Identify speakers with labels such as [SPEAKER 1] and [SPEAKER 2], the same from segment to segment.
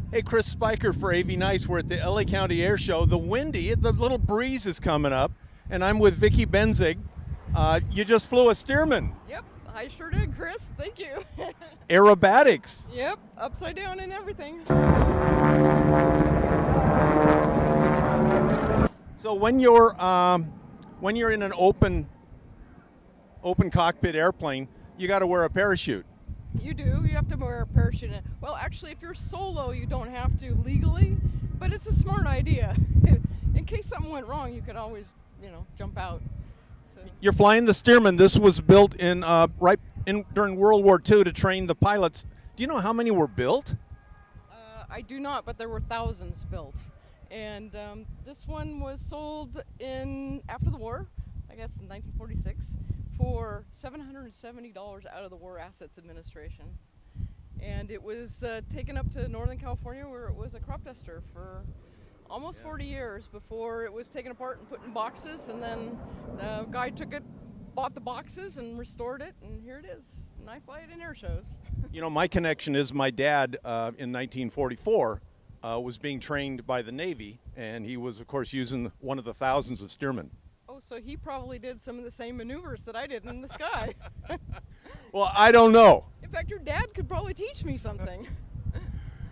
[SPEAKER 1] Hey, Chris Spiker for AV Nice. We're at the LA County Air Show. The little breeze is coming up, and I'm with Vicky Benzing. You just flew a Stearman.
[SPEAKER 2] Yep, I sure did, Chris. Thank you.
[SPEAKER 1] Aerobatics.
[SPEAKER 2] Yep, upside down and everything.
[SPEAKER 1] So when you're in an open cockpit airplane, you got to wear a parachute.
[SPEAKER 2] You do. You have to wear a parachute. Well, actually, if you're solo, you don't have to legally, but it's a smart idea. In case something went wrong, you could always, jump out. So.
[SPEAKER 1] You're flying the Stearman. This was built during World War II to train the pilots. Do you know how many were built?
[SPEAKER 2] I do not, but there were thousands built. And this one was sold after the war, I guess in 1946, for $770 out of the War Assets Administration. And it was taken up to Northern California, where it was a crop duster for almost 40 years before it was taken apart and put in boxes. And then the guy took it, bought the boxes and restored it, and here it is. And I fly it in air shows.
[SPEAKER 1] My connection is my dad in 1944 was being trained by the Navy, and he was, of course, using one of the thousands of Stearman.
[SPEAKER 2] Oh, so he probably did some of the same maneuvers that I did in the sky.
[SPEAKER 1] Well, I don't know.
[SPEAKER 2] In fact, your dad could probably teach me something.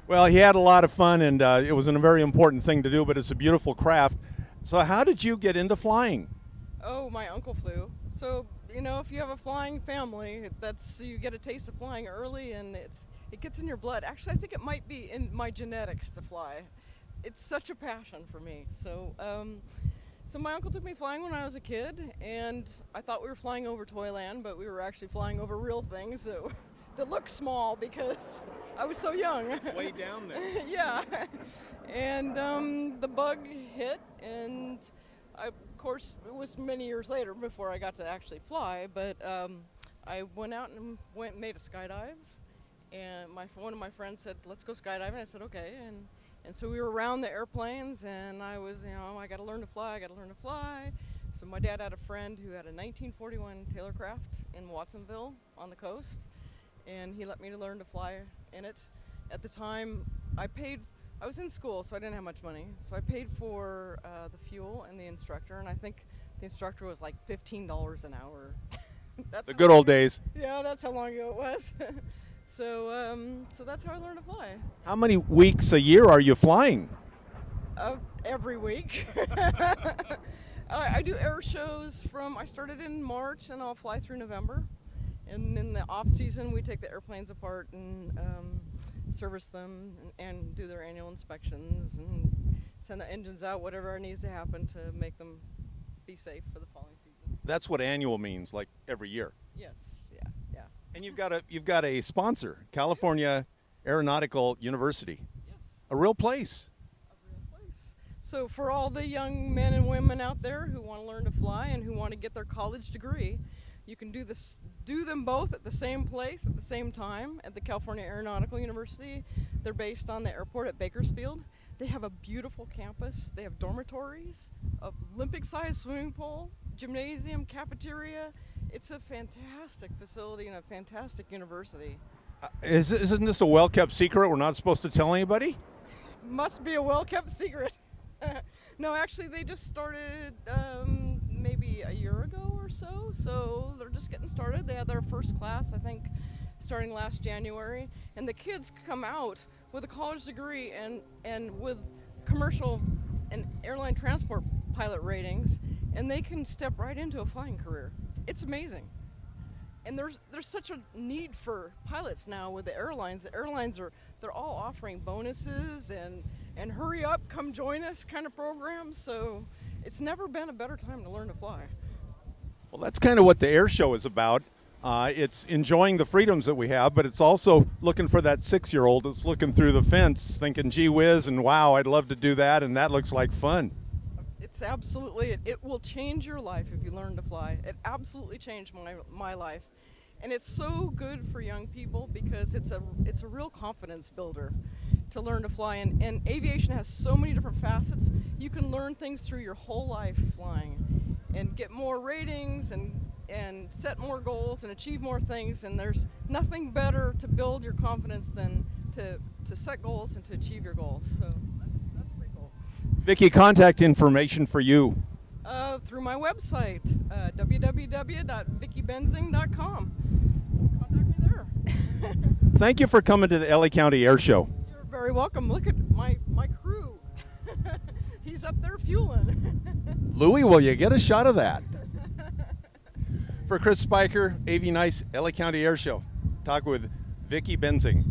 [SPEAKER 1] Well, he had a lot of fun, and it was a very important thing to do, but it's a beautiful craft. So how did you get into flying?
[SPEAKER 2] Oh, my uncle flew. So, if you have a flying family, you get a taste of flying early, and it gets in your blood. Actually, I think it might be in my genetics to fly. It's such a passion for me. So my uncle took me flying when I was a kid, and I thought we were flying over Toyland, but we were actually flying over real things that look small because I was so young.
[SPEAKER 1] It's way down there.
[SPEAKER 2] Yeah. And the bug hit, and of course, it was many years later before I got to actually fly, but I went out and made a skydive, and one of my friends said, let's go skydiving. I said, okay, and so we were around the airplanes, and I was, I got to learn to fly. So my dad had a friend who had a 1941 Taylorcraft in Watsonville on the coast, and he let me learn to fly in it. At the time, I was in school, so I didn't have much money, so I paid for the fuel and the instructor, and I think the instructor was like $15 an hour.
[SPEAKER 1] The good old days.
[SPEAKER 2] Yeah, that's how long ago it was. So that's how I learned to fly.
[SPEAKER 1] How many weeks a year are you flying?
[SPEAKER 2] Every week. I do air shows I started in March, and I'll fly through November. And in the off season, we take the airplanes apart and service them and do their annual inspections and send the engines out, whatever needs to happen to make them be safe for the following season.
[SPEAKER 1] That's what annual means, like every year.
[SPEAKER 2] Yes, yeah.
[SPEAKER 1] And you've got a sponsor, California Aeronautical University.
[SPEAKER 2] Yes.
[SPEAKER 1] A real place.
[SPEAKER 2] So for all the young men and women out there who want to learn to fly and who want to get their college degree, you can do them both at the same place at the same time at the California Aeronautical University. They're based on the airport at Bakersfield. They have a beautiful campus. They have dormitories, an Olympic-sized swimming pool, gymnasium, cafeteria. It's a fantastic facility and a fantastic university.
[SPEAKER 1] Isn't this a well-kept secret we're not supposed to tell anybody?
[SPEAKER 2] Must be a well-kept secret. No, actually, they just started maybe a year ago or so. So they're just getting started. They had their first class, I think, starting last January. And the kids come out with a college degree and with commercial and airline transport pilot ratings, and they can step right into a flying career. It's amazing. And there's such a need for pilots now with the airlines. The airlines they're all offering bonuses and hurry up, come join us kind of programs. So it's never been a better time to learn to fly.
[SPEAKER 1] Well, that's kind of what the air show is about. It's enjoying the freedoms that we have, but it's also looking for that 6-year-old that's looking through the fence thinking, gee whiz, and wow, I'd love to do that, and that looks like fun.
[SPEAKER 2] It's absolutely, it will change your life if you learn to fly. It absolutely changed my life. And it's so good for young people because it's a real confidence builder to learn to fly. And aviation has so many different facets. You can learn things through your whole life flying and get more ratings and set more goals and achieve more things. And there's nothing better to build your confidence than to to set goals and to achieve your goals. So that's pretty cool.
[SPEAKER 1] Vicky, contact information for you.
[SPEAKER 2] Through my website, www.vickybenzing.com. Contact me there.
[SPEAKER 1] Thank you for coming to the LA County Air Show.
[SPEAKER 2] You're very welcome. Look at my crew. He's up there fueling.
[SPEAKER 1] Louie, will you get a shot of that? For Chris Spiker, AV Nice, LA County Air Show. Talk with Vicky Benzing.